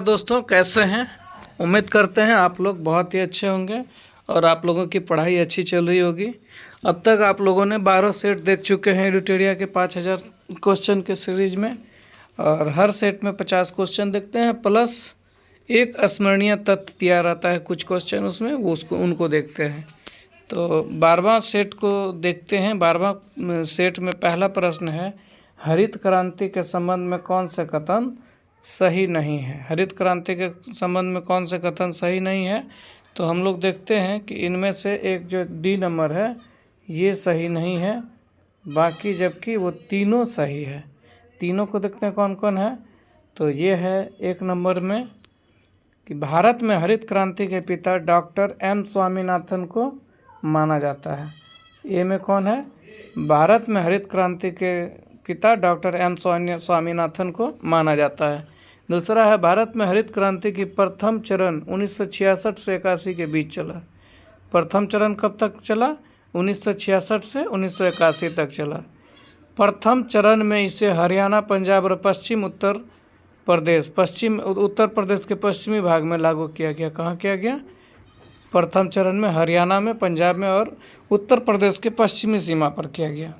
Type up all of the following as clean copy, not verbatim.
दोस्तों कैसे हैं। उम्मीद करते हैं आप लोग बहुत ही अच्छे होंगे और आप लोगों की पढ़ाई अच्छी चल रही होगी। अब तक आप लोगों ने 12 सेट देख चुके हैं एडिटोरिया के 5000 क्वेश्चन के सीरीज में, और हर सेट में 50 क्वेश्चन देखते हैं, प्लस एक स्मरणीय तथ्य दिया रहता है कुछ क्वेश्चन उसमें, वो उनको देखते हैं। तो 12वां सेट को देखते हैं। 12वां सेट में पहला प्रश्न है, हरित क्रांति के संबंध में कौन से कथन सही नहीं है। हरित क्रांति के संबंध में कौन से कथन सही नहीं है, तो हम लोग देखते हैं कि इनमें से एक जो डी नंबर है ये सही नहीं है, बाकी जबकि वो तीनों सही है। तीनों को देखते हैं कौन कौन है। तो ये है एक नंबर में कि भारत में हरित क्रांति के पिता डॉक्टर एम स्वामीनाथन को माना जाता है। ए में कौन है, भारत में हरित क्रांति के पिता डॉक्टर एम स्वामीनाथन को माना जाता है। दूसरा है, भारत में हरित क्रांति की प्रथम चरण 1966 से 81 के बीच चला। प्रथम चरण कब तक चला, 1966 से 1981 तक चला। प्रथम चरण में इसे हरियाणा, पंजाब और उत्तर प्रदेश के पश्चिमी भाग में लागू किया गया। कहाँ किया गया, प्रथम चरण में हरियाणा में, पंजाब में और उत्तर प्रदेश के पश्चिमी सीमा पर किया गया।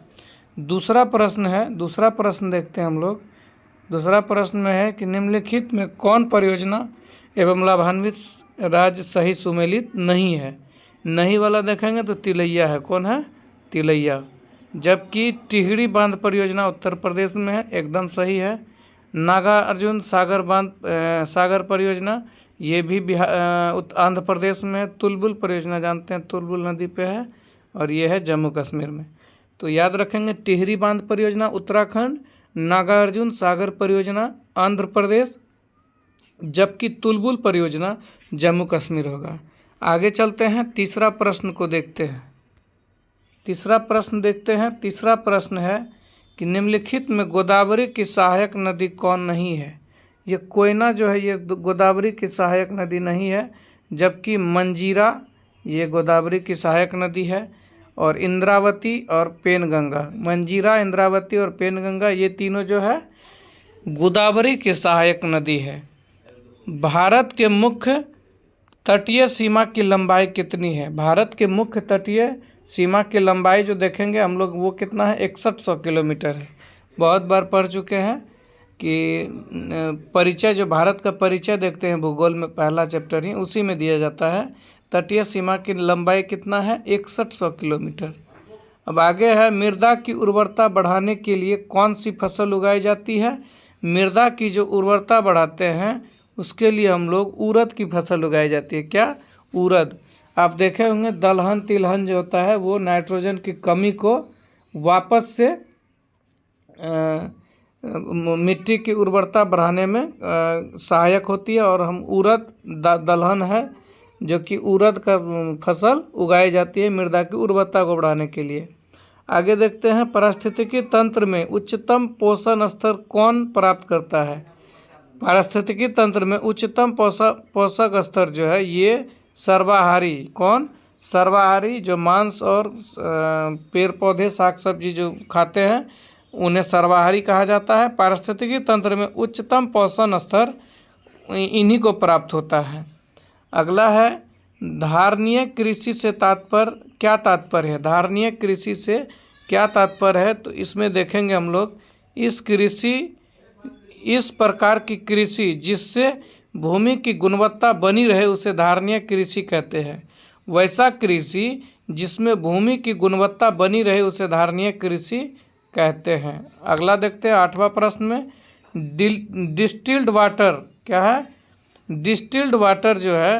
दूसरा प्रश्न देखते हैं हम लोग। दूसरा प्रश्न में है कि निम्नलिखित में कौन परियोजना एवं लाभान्वित राज्य सही सुमेलित नहीं है। नहीं वाला देखेंगे तो तिलैया है। कौन है, तिलैया। जबकि टिहरी बांध परियोजना उत्तर प्रदेश में है, एकदम सही है। नागार्जुन सागर परियोजना ये भी आंध्र प्रदेश में है। तुलबुल परियोजना जानते हैं, तुलबुल नदी पे है और ये है जम्मू कश्मीर में। तो याद रखेंगे, टिहरी बांध परियोजना उत्तराखंड, नागार्जुन सागर परियोजना आंध्र प्रदेश, जबकि तुलबुल परियोजना जम्मू कश्मीर होगा। आगे चलते हैं, तीसरा प्रश्न को देखते हैं। तीसरा प्रश्न है कि निम्नलिखित में गोदावरी की सहायक नदी कौन नहीं है। ये कोयना जो है ये गोदावरी की सहायक नदी नहीं है, जबकि मंजीरा ये गोदावरी की सहायक नदी है। और इंद्रावती और पेनगंगा, मंजीरा, इंद्रावती और पेनगंगा ये तीनों जो है गोदावरी की सहायक नदी है। भारत के मुख्य तटीय सीमा की लंबाई कितनी है। भारत के मुख्य तटीय सीमा की लंबाई जो देखेंगे हम लोग वो कितना है, 6100 किलोमीटर है। बहुत बार पढ़ चुके हैं कि परिचय, जो भारत का परिचय देखते हैं भूगोल में, पहला चैप्टर ही उसी में दिया जाता है। तटीय सीमा की लंबाई कितना है, 6100 किलोमीटर। अब आगे है, मृदा की उर्वरता बढ़ाने के लिए कौन सी फसल उगाई जाती है। मृदा की जो उर्वरता बढ़ाते हैं उसके लिए हम लोग उड़द की फसल उगाई जाती है। क्या, उड़द। आप देखे होंगे दलहन तिलहन जो होता है वो नाइट्रोजन की कमी को वापस से मिट्टी की उर्वरता बढ़ाने में सहायक होती है। और हम उड़द दलहन है जो कि उड़द का फसल उगाई जाती है मृदा की उर्वरता को बढ़ाने के लिए। आगे देखते हैं, पारिस्थितिकी तंत्र में उच्चतम पोषण स्तर कौन प्राप्त करता है। पारिस्थितिकी तंत्र में उच्चतम पोषक स्तर जो है ये सर्वाहारी। कौन, सर्वाहारी, जो मांस और पेड़ पौधे साग सब्जी जो खाते हैं उन्हें सर्वाहारी कहा जाता है। पारिस्थितिकी तंत्र में उच्चतम पोषण स्तर इन्हीं को प्राप्त होता है। अगला है, धारणीय कृषि से क्या तात्पर्य है। धारणीय कृषि से क्या तात्पर्य है, तो इसमें देखेंगे हम लोग, इस प्रकार की कृषि जिससे भूमि की गुणवत्ता बनी रहे उसे धारणीय कृषि कहते हैं। वैसा कृषि जिसमें भूमि की गुणवत्ता बनी रहे उसे धारणीय कृषि कहते हैं। अगला देखते हैं, 8वां प्रश्न में, डिस्टिल्ड वाटर क्या है। डिस्टिल्ड वाटर जो है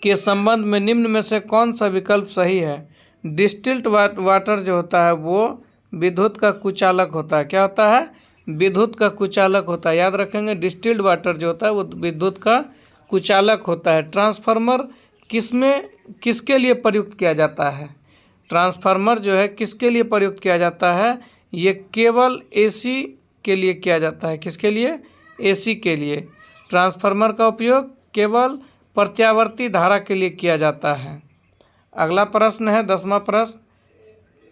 के संबंध में निम्न में से कौन सा विकल्प सही है। डिस्टिल्ड वाटर जो होता है वो विद्युत का कुचालक होता है। क्या होता है, विद्युत का कुचालक होता है। याद रखेंगे, डिस्टिल्ड वाटर जो होता है वो विद्युत का कुचालक होता है। ट्रांसफार्मर किसके लिए प्रयुक्त किया जाता है। ट्रांसफार्मर जो है किसके लिए प्रयुक्त किया जाता है, ये केवल एसी के लिए किया जाता है। किसके लिए, एसी के लिए। ट्रांसफार्मर का उपयोग केवल प्रत्यावर्ती धारा के लिए किया जाता है। अगला प्रश्न है 10वां प्रश्न,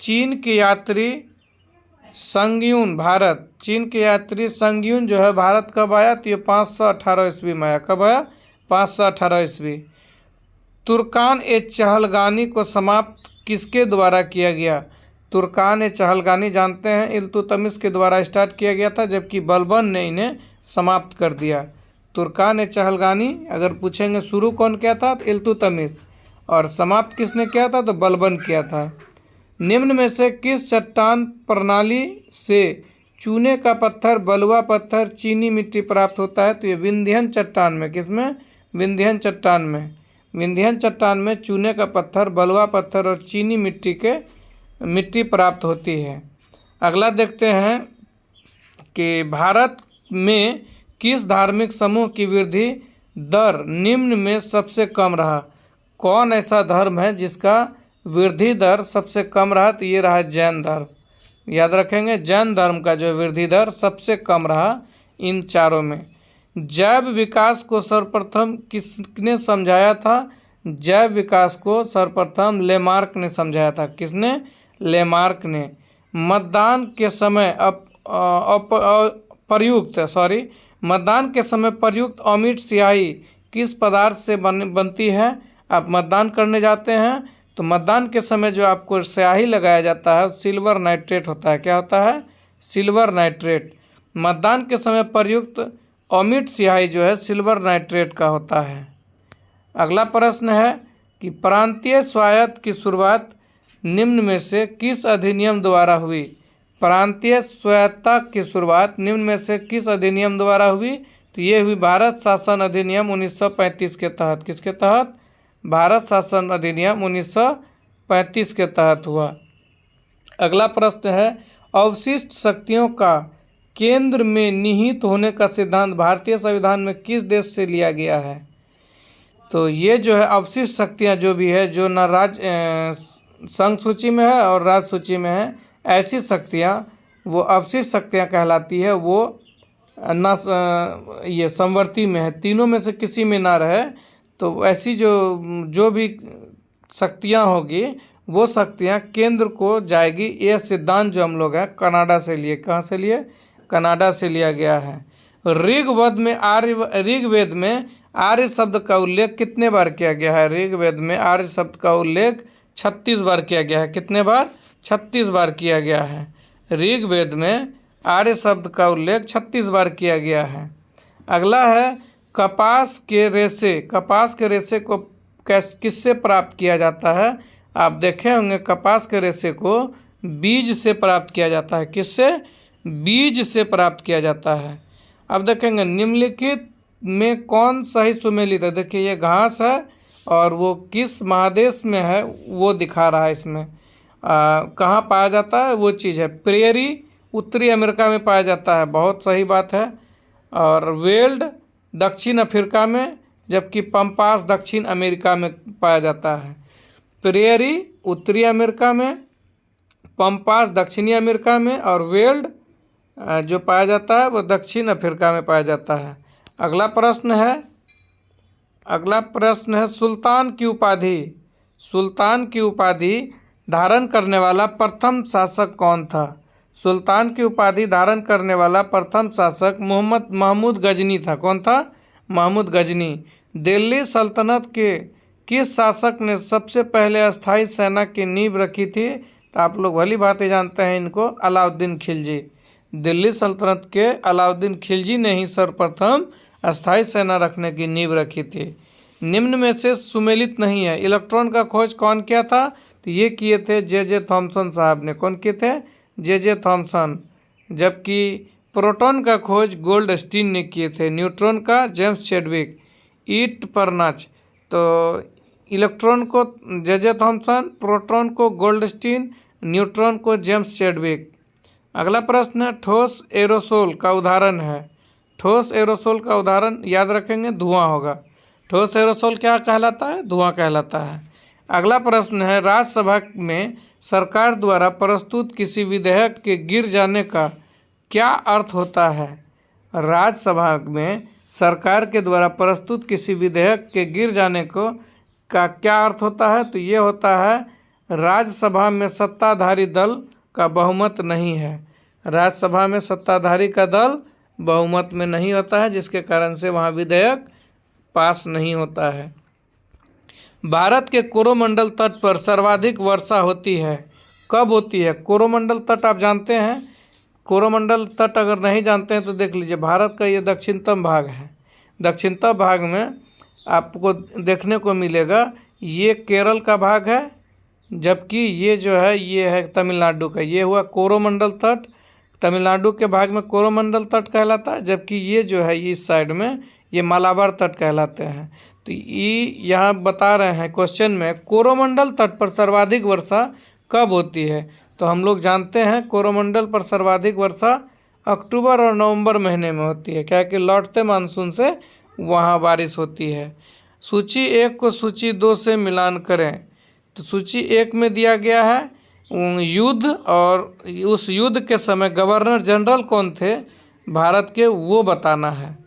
चीन के यात्री संग्यून भारत, चीन के यात्री संग्यून जो है भारत कब आया? तो ये 518 ईस्वी में आया। कब आया? 518 ईस्वी। तुर्कान ए चहलगानी को समाप्त किसके द्वारा किया गया? तुर्कान ए चहलगानी जानते हैं इल्तुतमिश के द्वारा स्टार्ट किया गया था, जबकि बलबन ने इन्हें समाप्त कर दिया। तुर्कान ए चहलगानी अगर पूछेंगे शुरू कौन किया था तो इल्तुतमिश, और समाप्त किसने किया था? तो बलबन किया था। निम्न में से किस चट्टान प्रणाली से चूने का पत्थर, बलुआ पत्थर, चीनी मिट्टी प्राप्त होता है? तो ये विंध्यन चट्टान में। किसमें? विंध्यन चट्टान में। विंध्यन चट्टान में चूने का पत्थर, बलुआ पत्थर और चीनी मिट्टी प्राप्त होती है। अगला देखते हैं कि भारत में किस धार्मिक समूह की वृद्धि दर निम्न में सबसे कम रहा? कौन ऐसा धर्म है जिसका वृद्धि दर सबसे कम रहा? तो ये रहा जैन धर्म। याद रखेंगे, जैन धर्म का जो वृद्धि दर सबसे कम रहा इन चारों में। जैव विकास को सर्वप्रथम किसने समझाया था? जैव विकास को सर्वप्रथम लेमार्क ने समझाया था। किसने? लेमार्क ने। मतदान के समय मतदान के समय प्रयुक्त अमिट स्याही किस पदार्थ से बनती है? आप मतदान करने जाते हैं तो मतदान के समय जो आपको स्याही लगाया जाता है सिल्वर नाइट्रेट होता है। क्या होता है? Silver nitrate. मतदान के समय प्रयुक्त अमिट स्याही जो है सिल्वर नाइट्रेट का होता है। अगला प्रश्न है कि प्रांतीय स्वायत्त की शुरुआत निम्न में से किस अधिनियम द्वारा हुई? प्रांतीय स्वायत्तता की शुरुआत निम्न में से किस अधिनियम द्वारा हुई? तो ये हुई भारत शासन अधिनियम 1935 के तहत। किसके तहत? भारत शासन अधिनियम 1935 के तहत हुआ। अगला प्रश्न है अवशिष्ट शक्तियों का केंद्र में निहित होने का सिद्धांत भारतीय संविधान में किस देश से लिया गया है? तो ये जो है अवशिष्ट शक्तियाँ जो भी है, जो न संघ सूची में है और राज्य सूची में है, ऐसी शक्तियाँ वो अवशिष्ट शक्तियाँ कहलाती है। वो न ये समवर्ती में है, तीनों में से किसी में ना रहे तो ऐसी जो भी शक्तियाँ होगी वो शक्तियाँ केंद्र को जाएगी। ये सिद्धांत जो हम लोग हैं कनाडा से लिए। कहाँ से लिए? कनाडा से लिया गया है। ऋग्वेद में आर्य शब्द का उल्लेख कितने बार किया गया है? ऋग्वेद में आर्य शब्द का उल्लेख 36 बार किया गया है। कितने बार? 36 बार किया गया है। ऋग्वेद में आर्य शब्द का उल्लेख 36 बार किया गया है। अगला है कपास के रेशे को किससे प्राप्त किया जाता है? आप देखे होंगे कपास के रेशे को बीज से प्राप्त किया जाता है। किससे? बीज से प्राप्त किया जाता है। अब देखेंगे निम्नलिखित में कौन सही सुमेलित है? देखिए ये घास है और वो किस महादेश में है वो दिखा रहा है इसमें। कहाँ पाया जाता है वो चीज़ है प्रेरी, उत्तरी अमेरिका में पाया जाता है। बहुत सही बात है। और वेल्ड दक्षिण अफ्रीका में, जबकि पंपास दक्षिण अमेरिका में पाया जाता है। प्रेरी उत्तरी अमेरिका में, पंपास दक्षिणी अमेरिका में और वेल्ड जो पाया जाता है वो दक्षिण अफ्रीका में पाया जाता है। अगला प्रश्न है सुल्तान की उपाधि धारण करने वाला प्रथम शासक कौन था? सुल्तान की उपाधि धारण करने वाला प्रथम शासक महमूद गजनी था। कौन था? महमूद गजनी। दिल्ली सल्तनत के किस शासक ने सबसे पहले अस्थाई सेना की नींव रखी थी? तो आप लोग भली भांति जानते हैं इनको, अलाउद्दीन खिलजी। दिल्ली सल्तनत के अलाउद्दीन खिलजी ने ही सर्वप्रथम अस्थाई सेना रखने की नींव रखी थी। निम्न में से सुमेलित नहीं है। इलेक्ट्रॉन का खोज कौन किया था? तो ये किए थे जे थॉमसन साहब ने। कौन किए थे? J Thomson. जबकि प्रोटॉन का खोज गोल्डस्टीन ने किए थे। न्यूट्रॉन का जेम्स चैडविक। ईट परनाच। तो इलेक्ट्रॉन को जे थॉमसन, प्रोटॉन को गोल्डस्टीन, न्यूट्रॉन को जेम्स चैडविक। अगला प्रश्न है ठोस एरोसोल का उदाहरण है। ठोस एरोसोल का उदाहरण याद रखेंगे धुआं होगा। ठोस एरोसोल क्या कहलाता है? धुआं कहलाता है। अगला प्रश्न है राज्यसभा में सरकार द्वारा प्रस्तुत किसी विधेयक के गिर जाने का क्या अर्थ होता है? राज्यसभा में सरकार के द्वारा प्रस्तुत किसी विधेयक के गिर जाने का क्या अर्थ होता है? तो ये होता है राज्यसभा में सत्ताधारी दल का बहुमत नहीं है। राज्यसभा में सत्ताधारी का दल बहुमत में नहीं होता है, जिसके कारण से वहाँ विधेयक पास नहीं होता है। भारत के कोरोमंडल तट पर सर्वाधिक वर्षा होती है, कब होती है? कोरोमंडल तट आप जानते हैं? कोरोमंडल तट अगर नहीं जानते हैं तो देख लीजिए, भारत का ये दक्षिणतम भाग है। दक्षिणतम भाग में आपको देखने को मिलेगा, ये केरल का भाग है, जबकि ये जो है ये है तमिलनाडु का। ये हुआ कोरोमंडल तट, तमिलनाडु के भाग में कोरोमंडल तट कहलाता है, जबकि ये जो है इस साइड में ये मालाबार तट कहलाते हैं। तो ये यहाँ बता रहे हैं क्वेश्चन में, कोरोमंडल तट पर सर्वाधिक वर्षा कब होती है? तो हम लोग जानते हैं कोरोमंडल पर सर्वाधिक वर्षा अक्टूबर और नवंबर महीने में होती है, क्या कि लौटते मानसून से वहाँ बारिश होती है। सूची 1 को सूची 2 से मिलान करें। तो सूची 1 में दिया गया है युद्ध, और उस युद्ध के समय गवर्नर जनरल कौन थे भारत के, वो बताना है।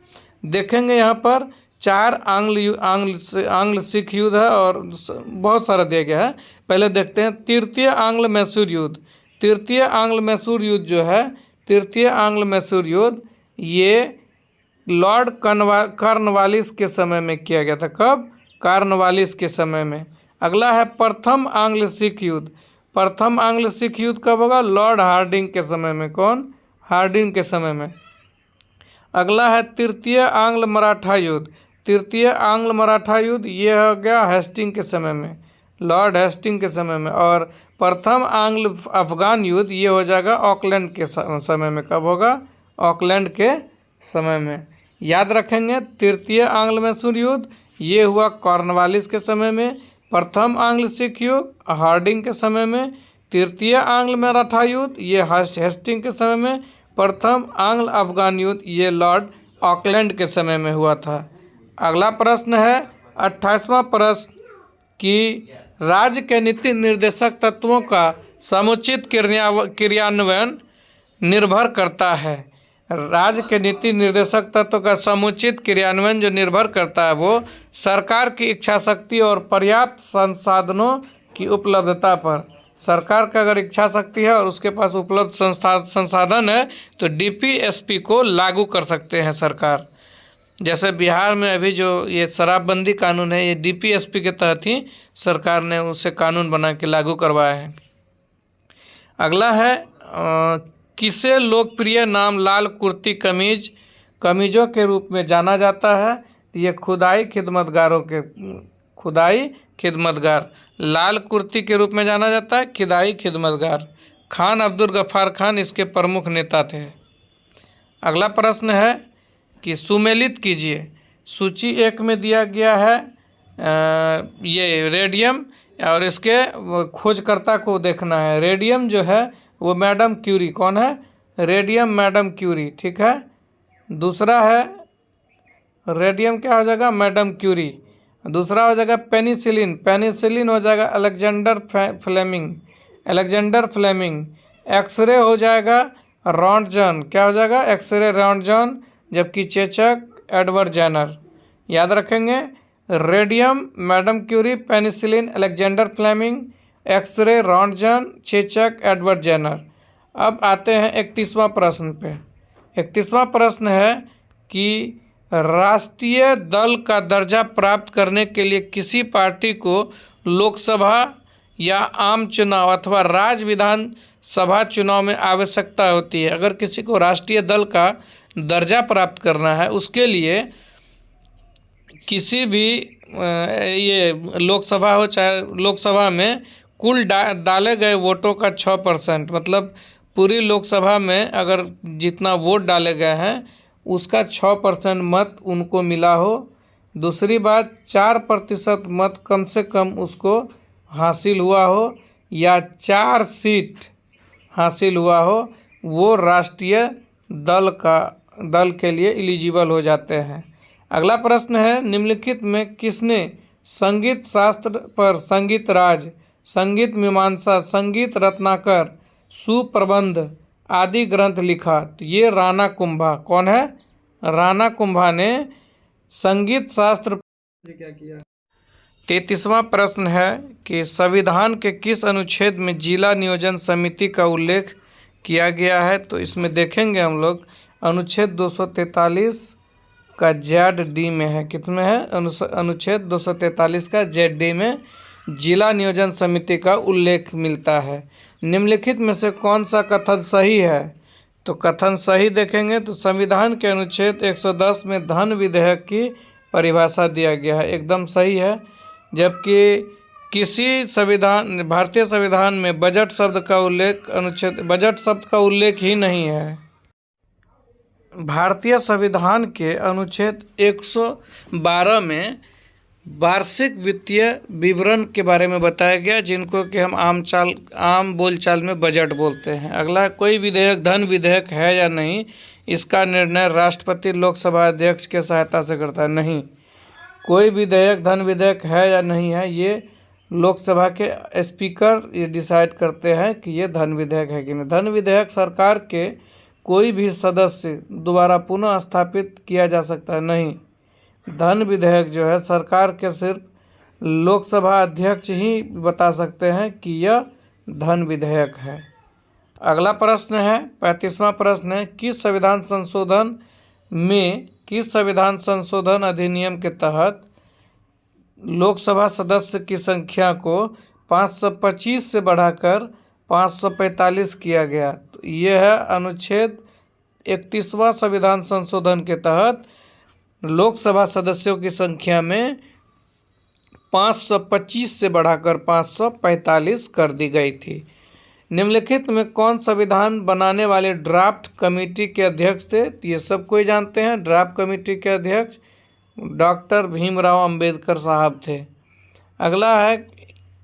देखेंगे यहाँ पर 4 आंग्ल सिख युद्ध है और बहुत सारा दिया गया है। पहले देखते हैं तृतीय आंग्ल मैसूर युद्ध। तृतीय आंग्ल मैसूर युद्ध जो है, तृतीय आंग्ल मैसूर युद्ध ये लॉर्ड कॉर्नवालिस के समय में किया गया था। कब? कॉर्नवालिस के समय में। अगला है प्रथम आंग्ल सिख युद्ध। प्रथम आंग्ल सिख युद्ध कब होगा? लॉर्ड हार्डिंग के समय में। कौन? हार्डिंग के समय में। अगला है तृतीय आंग्ल मराठा युद्ध। तृतीय आंग्ल मराठा युद्ध ये हो गया हेस्टिंग के समय में, लॉर्ड हेस्टिंग के समय में। और प्रथम आंग्ल अफगान युद्ध ये हो जाएगा ऑकलैंड के समय में। कब होगा? ऑकलैंड के समय में। याद रखेंगे, तृतीय आंग्ल मैसूर युद्ध ये हुआ कॉर्नवालिस के समय में, प्रथम आंग्ल सिख युद्ध हार्डिंग के समय में, तृतीय आंग्ल मराठा युद्ध ये हेस्टिंग के समय में, प्रथम आंग्ल अफगान युद्ध ये लॉर्ड ऑकलैंड के समय में हुआ था। अगला प्रश्न है 28वां प्रश्न कि राज्य के नीति निर्देशक तत्वों का समुचित क्रियान्वयन निर्भर करता है। राज्य के नीति निर्देशक तत्व का समुचित क्रियान्वयन जो निर्भर करता है वो सरकार की इच्छा शक्ति और पर्याप्त संसाधनों की उपलब्धता पर। सरकार का अगर इच्छा शक्ति है और उसके पास उपलब्ध संसाधन है तो डीपीएसपी को लागू कर सकते हैं सरकार। जैसे बिहार में अभी जो ये शराबबंदी कानून है, ये डीपीएसपी के तहत ही सरकार ने उसे कानून बना के लागू करवाया है। अगला है किसे लोकप्रिय नाम लाल कुर्ती कमीजों के रूप में जाना जाता है? ये खुदाई खिदमतगार लाल कुर्ती के रूप में जाना जाता है, खुदाई खिदमतगार। खान अब्दुल गफ्फार खान इसके प्रमुख नेता थे। अगला प्रश्न है कि सुमेलित कीजिए। सूची 1 में दिया गया है ये रेडियम, और इसके खोजकर्ता को देखना है। रेडियम जो है वो मैडम क्यूरी। कौन है? Radium madam Curie. ठीक है। दूसरा है रेडियम क्या हो जाएगा? Madam Curie. दूसरा हो जाएगा पेनिसिलिन। पेनिसिलिन हो जाएगा अलेक्जेंडर फ्लेमिंग। एक्सरे हो जाएगा रॉन्टजन। क्या हो जाएगा? X ray Roentgen. जबकि चेचक एडवर्ड जेनर। याद रखेंगे, radium madam Curie, penicillin Alexander Fleming, x ray Roentgen, चेचक एडवर्ड जेनर। अब आते हैं 31वां प्रश्न पे। 31वां प्रश्न है कि राष्ट्रीय दल का दर्जा प्राप्त करने के लिए किसी पार्टी को लोकसभा या आम चुनाव अथवा राज्य विधानसभा चुनाव में आवश्यकता होती है। अगर किसी को राष्ट्रीय दल का दर्जा प्राप्त करना है, उसके लिए किसी भी ये लोकसभा हो चाहे लोकसभा में कुल डाले गए वोटों का 6%, मतलब पूरी लोकसभा में अगर जितना वोट डाले गए हैं उसका 6% मत उनको मिला हो। दूसरी बात, 4% मत कम से कम उसको हासिल हुआ हो या 4 सीट हासिल हुआ हो, वो राष्ट्रीय दल के लिए एलिजिबल हो जाते हैं। अगला प्रश्न है, निम्नलिखित में किसने संगीत शास्त्र पर संगीत राज, संगीत मीमांसा, संगीत रत्नाकर, सुप्रबंध आदि ग्रंथ लिखा? तो ये राणा कुंभा। कौन है? राणा कुंभा ने संगीत शास्त्र क्या किया। 33वां प्रश्न है कि संविधान के किस अनुच्छेद में जिला नियोजन समिति का उल्लेख किया गया है। तो इसमें देखेंगे हम लोग अनुच्छेद 243 का जेड डी में है, कितने है अनुच्छेद 243 का जेड डी में जिला नियोजन समिति का उल्लेख मिलता है। निम्नलिखित में से कौन सा कथन सही है? तो कथन सही देखेंगे तो संविधान के अनुच्छेद 110 में धन विधेयक की परिभाषा दिया गया है, एकदम सही है। जबकि किसी भारतीय संविधान में बजट शब्द का उल्लेख ही नहीं है। भारतीय संविधान के अनुच्छेद 112 में वार्षिक वित्तीय विवरण के बारे में बताया गया, जिनको कि हम आम बोलचाल में बजट बोलते हैं। अगला, कोई विधेयक धन विधेयक है या नहीं, इसका निर्णय राष्ट्रपति लोकसभा अध्यक्ष के सहायता से करता है। नहीं, कोई विधेयक धन विधेयक है या नहीं है, ये लोकसभा के स्पीकर ये डिसाइड करते हैं कि ये धन विधेयक है कि नहीं। धन विधेयक सरकार के कोई भी सदस्य द्वारा पुनः स्थापित किया जा सकता है। नहीं, धन विधेयक जो है सरकार के सिर्फ लोकसभा अध्यक्ष ही बता सकते हैं कि यह धन विधेयक है। अगला प्रश्न है 35वां प्रश्न है, किस संविधान संशोधन अधिनियम के तहत लोकसभा सदस्य की संख्या को 525 से बढ़ाकर 545 किया गया? तो यह है अनुच्छेद 31वां संविधान संशोधन के तहत लोकसभा सदस्यों की संख्या में 525 से बढ़ाकर 545 कर दी गई थी। निम्नलिखित में कौन संविधान बनाने वाले ड्राफ्ट कमेटी के अध्यक्ष थे? तो ये सब कोई जानते हैं, ड्राफ्ट कमेटी के अध्यक्ष डॉक्टर भीमराव अंबेडकर साहब थे। अगला है,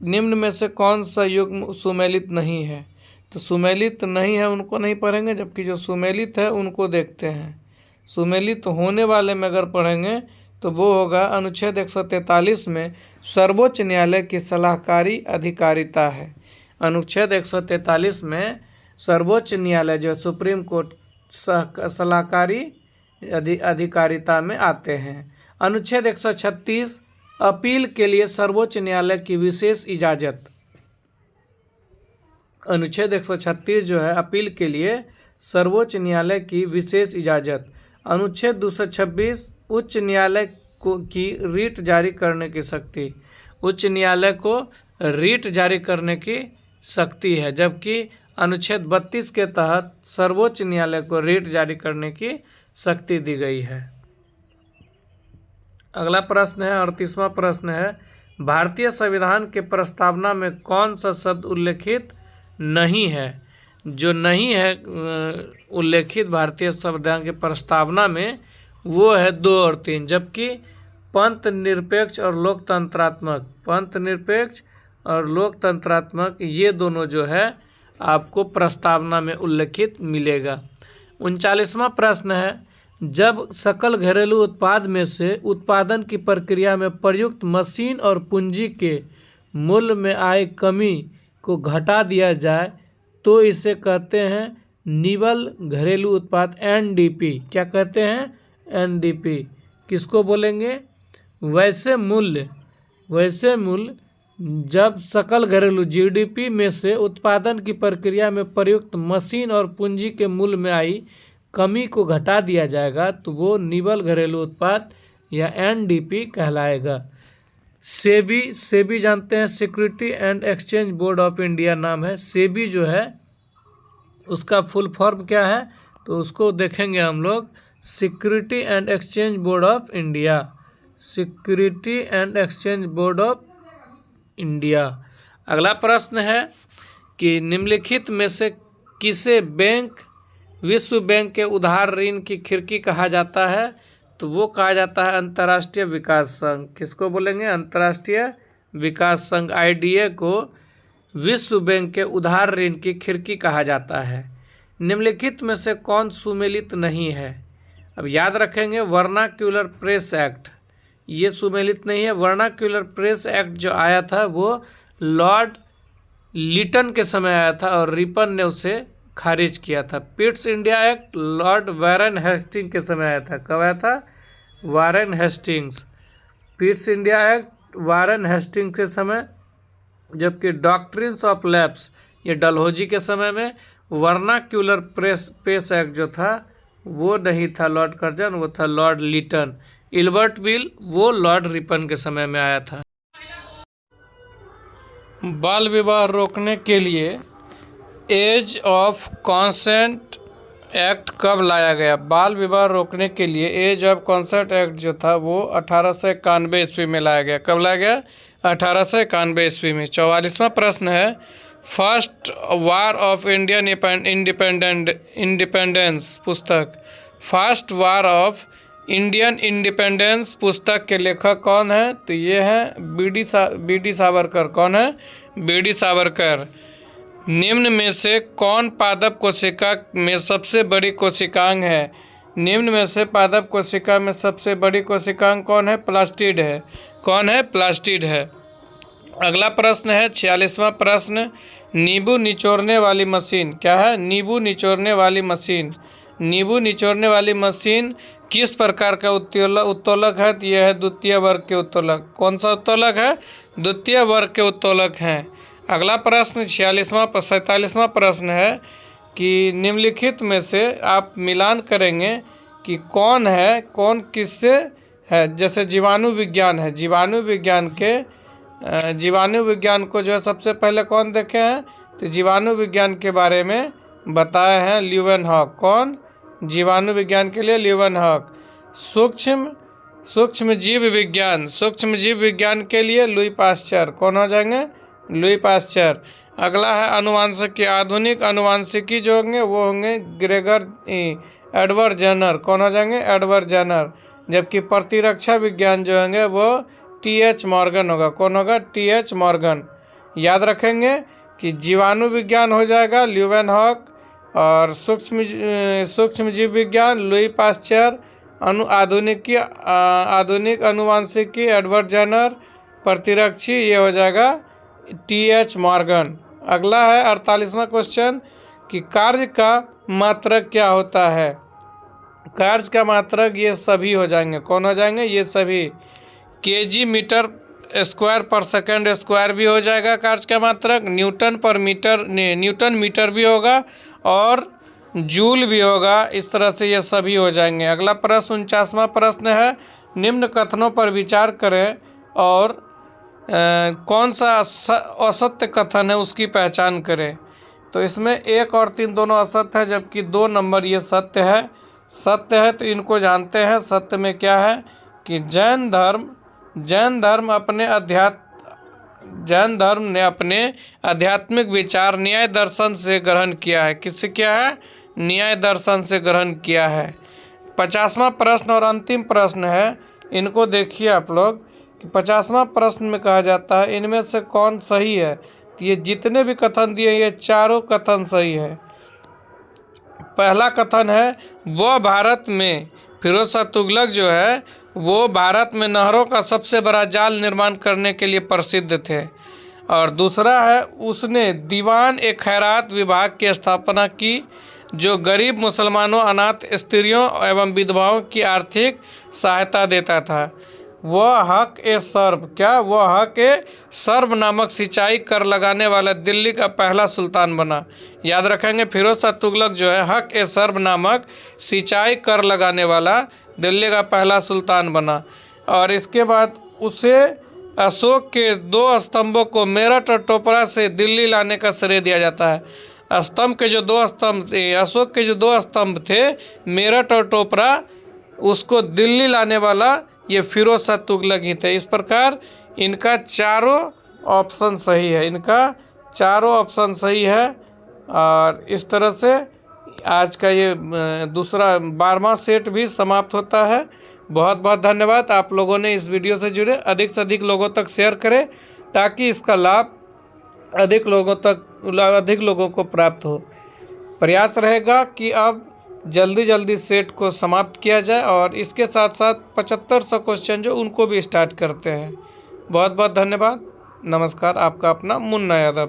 निम्न में से कौन सा युग्म सुमेलित नहीं है? तो सुमेलित नहीं है उनको नहीं पढ़ेंगे, जबकि जो सुमेलित है उनको देखते हैं। सुमेलित होने वाले में अगर पढ़ेंगे तो वो होगा अनुच्छेद 143 में सर्वोच्च न्यायालय की सलाहकारी अधिकारिता है। अनुच्छेद 143 में सर्वोच्च न्यायालय जो सुप्रीम कोर्ट सलाहकारी अधिकारिता में आते हैं। अनुच्छेद 136 अपील के लिए सर्वोच्च न्यायालय की विशेष इजाज़त। अनुच्छेद 136 जो है अपील के लिए सर्वोच्च न्यायालय की विशेष इजाज़त। अनुच्छेद 226 उच्च न्यायालय की रीट जारी करने की शक्ति। उच्च न्यायालय को रीट जारी करने की शक्ति है, जबकि अनुच्छेद 32 के तहत सर्वोच्च न्यायालय को रीट जारी करने की शक्ति दी गई है। अगला प्रश्न है 38वां प्रश्न है, भारतीय संविधान के प्रस्तावना में कौन सा शब्द उल्लेखित नहीं है? जो नहीं है उल्लेखित भारतीय संविधान के प्रस्तावना में वो है 2 और 3, जबकि पंथ निरपेक्ष और लोकतंत्रात्मक ये दोनों जो है आपको प्रस्तावना में उल्लेखित मिलेगा। 39वां प्रश्न है, जब सकल घरेलू उत्पाद में से उत्पादन की प्रक्रिया में प्रयुक्त मशीन और पूंजी के मूल्य में आए कमी को घटा दिया जाए तो इसे कहते हैं निवल घरेलू उत्पाद, एनडीपी। क्या कहते हैं? एनडीपी। किसको बोलेंगे? वैसे मूल्य जब सकल घरेलू जीडीपी में से उत्पादन की प्रक्रिया में प्रयुक्त मशीन और पूंजी के मूल्य में आई कमी को घटा दिया जाएगा तो वो निवल घरेलू उत्पाद या एनडीपी कहलाएगा। सेबी जानते हैं, security and exchange board of India नाम है। सेबी जो है उसका फुल फॉर्म क्या है? तो उसको देखेंगे हम लोग, security and exchange board of India. Security and exchange board of India. अगला प्रश्न है कि निम्नलिखित में से किसे बैंक विश्व बैंक के उधार ऋण की खिड़की कहा जाता है? तो वो कहा जाता है अंतर्राष्ट्रीय विकास संघ। किसको बोलेंगे? अंतर्राष्ट्रीय विकास संघ, आईडीए को विश्व बैंक के उधार ऋण की खिड़की कहा जाता है। निम्नलिखित में से कौन सुमेलित नहीं है? अब याद रखेंगे, वर्नाक्यूलर प्रेस एक्ट ये सुमेलित नहीं है। वर्नाक्यूलर प्रेस एक्ट जो आया था वो लॉर्ड लिटन के समय आया था और रिपन ने उसे खारिज किया था। Pitt's India act Lord Warren Hastings के समय आया था। कब आया था? Warren Hastings. Pitt's India act Warren Hastings के समय, जबकि डॉक्ट्रिन्स ऑफ लैप्स ये डलहौजी के समय में, वर्नाक्यूलर पेस एक्ट जो था वो नहीं था लॉर्ड कर्जन, वो था लॉर्ड लिटन। इल्बर्ट बिल वो लॉर्ड रिपन के समय में आया था। बाल विवाह रोकने के लिए एज ऑफ कॉन्सेंट एक्ट कब लाया गया? बाल विवाह रोकने के लिए एज ऑफ कॉन्सेंट एक्ट जो था वो 1891 ईस्वी में लाया गया। कब लाया गया? 1891 ईस्वी में। 44वां प्रश्न है, first war of Indian independence पुस्तक, first war of Indian independence पुस्तक के लेखक कौन है? तो ये है बी डी सावरकर। कौन है? B D Savarkar. निम्न में से कौन पादप कोशिका में सबसे बड़ी कोशिकांग है? निम्न में से पादप कोशिका में सबसे बड़ी कोशिकांग कौन है? प्लास्टिड है। कौन है? प्लास्टिड है। अगला प्रश्न है 46वां प्रश्न, नींबू निचोड़ने वाली मशीन क्या है? नींबू निचोड़ने वाली मशीन। नींबू निचोड़ने वाली मशीन किस प्रकार का उत्तोलक है? तो यह है द्वितीय वर्ग के उत्तोलक। कौन सा उत्तोलक है? द्वितीय वर्ग के उत्तोलक हैं। अगला प्रश्न 47वां प्रश्न है कि निम्नलिखित में से आप मिलान करेंगे कि कौन है, कौन किससे है। जैसे जीवाणु विज्ञान है, जीवाणु विज्ञान को जो है सबसे पहले कौन देखे हैं? तो जीवाणु विज्ञान के बारे में बताए हैं ल्यूवेनहॉक। कौन? जीवाणु विज्ञान के लिए ल्यूवेनहॉक। सूक्ष्म जीव विज्ञान के लिए लुई पाश्चर। कौन हो जाएंगे? Louis Pasteur. अगला है अनुवांशिकी। आधुनिक अनुवांशिकी जो होंगे वो होंगे एडवर्ड जेनर। कौन हो जाएंगे? Edward Jenner. जबकि प्रतिरक्षा विज्ञान जो होंगे वो टी.एच. मॉर्गन होगा। कौन होगा? टी.एच. मॉर्गन। याद रखेंगे कि जीवाणु विज्ञान हो जाएगा ल्यूवेनहॉक, और सूक्ष्म जीव विज्ञान लुई पाश्चर, आधुनिक अनुवांशिकी एडवर्ड जेनर, प्रतिरक्षी ये हो जाएगा टी.एच. मॉर्गन। अगला है 48वां क्वेश्चन कि कार्य का मात्रक क्या होता है? कार्य का मात्रक ये सभी हो जाएंगे। कौन हो जाएंगे? ये सभी। केजी मीटर स्क्वायर पर सेकंड स्क्वायर भी हो जाएगा कार्य का मात्रक। न्यूटन मीटर भी होगा और जूल भी होगा। इस तरह से ये सभी हो जाएंगे। अगला प्रश्न 49वां प्रश्न है, निम्न कथनों पर विचार करें और कौन सा असत्य कथन है उसकी पहचान करें। तो इसमें 1 और 3 दोनों असत्य है, जबकि 2 नंबर ये सत्य है। तो इनको जानते हैं। सत्य में क्या है कि जैन धर्म ने अपने आध्यात्मिक विचार न्याय दर्शन से ग्रहण किया है। किससे किया है? न्याय दर्शन से ग्रहण किया है। 50वां प्रश्न और अंतिम प्रश्न है, इनको देखिए आप लोग कि 50वां प्रश्न में कहा जाता है इनमें से कौन सही है। तो ये जितने भी कथन दिए ये चारों कथन सही है। पहला कथन है वो भारत में, फिरोज शाह तुगलक जो है वो भारत में नहरों का सबसे बड़ा जाल निर्माण करने के लिए प्रसिद्ध थे। और दूसरा है उसने दीवान ए खैरात विभाग की स्थापना की जो गरीब मुसलमानों, अनाथ स्त्रियों एवं विधवाओं की आर्थिक सहायता देता था। वह हक ए सर्ब नामक सिंचाई कर लगाने वाला दिल्ली का पहला सुल्तान बना। याद रखेंगे फिरोज शाह तुगलक जो है हक ए सर्ब नामक सिंचाई कर लगाने वाला दिल्ली का पहला सुल्तान बना। और इसके बाद उसे अशोक के 2 स्तंभों को मेरठ और टोपरा से दिल्ली लाने का श्रेय दिया जाता है। अशोक के जो 2 स्तंभ थे मेरठ और टोपरा, उसको दिल्ली लाने वाला ये फिरोज शाह तुगलक ही थे। इस प्रकार इनका चारों ऑप्शन सही है। और इस तरह से आज का ये दूसरा 12वां सेट भी समाप्त होता है। बहुत बहुत धन्यवाद। आप लोगों ने इस वीडियो से जुड़े, अधिक से अधिक लोगों तक शेयर करें ताकि इसका लाभ अधिक लोगों को प्राप्त हो। प्रयास रहेगा कि अब जल्दी सेट को समाप्त किया जाए और इसके साथ साथ 7500 क्वेश्चन जो उनको भी स्टार्ट करते हैं। बहुत बहुत धन्यवाद। नमस्कार। आपका अपना मुन्ना यादव।